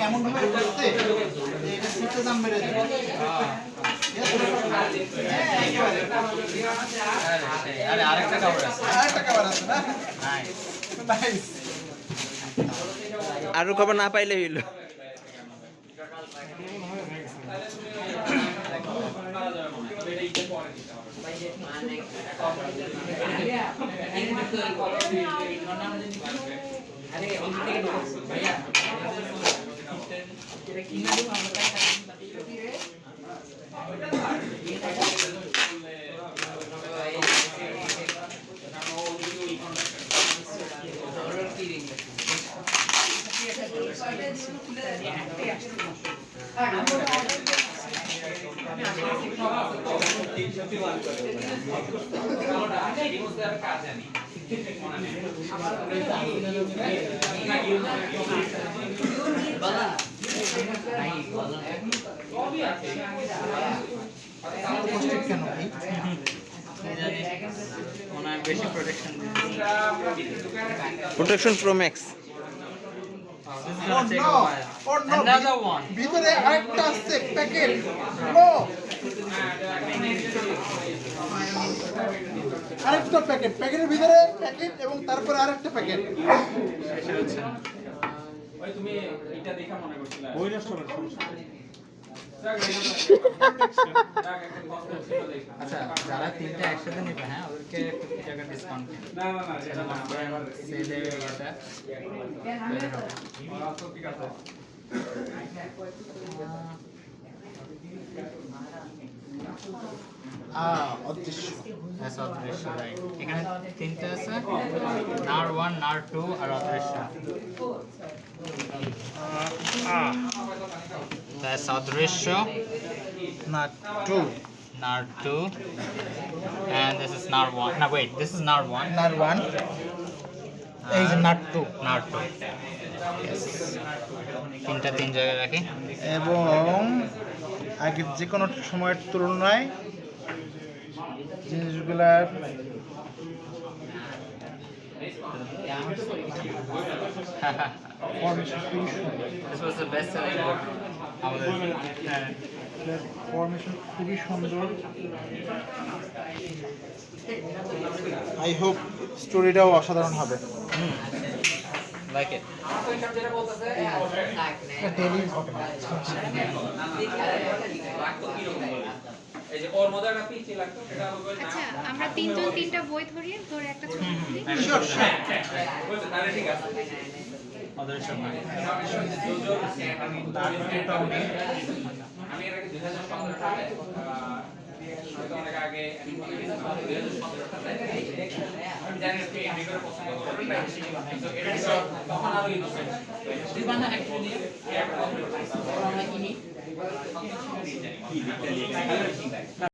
এমন ভাবে করতে এটা সিটে দাম বেড়ে যাবে। আরে আরেকটা কভার আছে না? Nice nice. আরো খবর না পাইলে হইল। বেশি protection protection pro max. Another one. ভিতরে আরেকটা আছে প্যাকেট। নো, আরেকটা প্যাকেট, প্যাকেটের ভিতরে প্যাকেট এবং তারপরে আরেকটা প্যাকেট। ওই তুমি এটা দেখা মনে করছিলা ওই রেস্টুরেন্ট। আচ্ছা যারা তিনটা একসাথে নেবে হ্যাঁ ওদেরকে 50 টাকা ডিসকাউন্ট না না না এটা না সেই দেবে এটা ঠিক আছে অদৃশ্য। Yes, অদৃশ্য রাইট এখানে তিনটা আছে নার 1 নার 2 আর অদৃশ্য That's অদৃশ্য না, two nar 2 and this is nar 1 no wait this is nar 1 নার ওয়ান, এই যে নাট টু। nar 2 yes তিনটা তিন জায়গায় রাখি এবং আগের যে কোনো সময়ের তুলনায় জিনিসগুলার ফরমেশন খুবই সুন্দর। this was the best selling book আমাদের হ্যাঁ ফরমেশন খুবই সুন্দর। আই হোপ স্টোরিটাও অসাধারণ হবে। like it ডেইলি ঘটনা। এই যে ওর মধ্যে একটা পিচ লাগতো সেটা হবে আচ্ছা আমরা তিনজন তিনটা বই ধরে একটা ছবি তুলি। বলতে তাহলে ঠিক আছে অদৃশ্য আমি এর আগে 2015 সালে হয়তো অনেক আগে আমি জানি আপনি এমনি করে পছন্দ করেন তো এটা তখন আরো ইনোসেন্ট দিবানা অ্যাকচুয়ালি একটা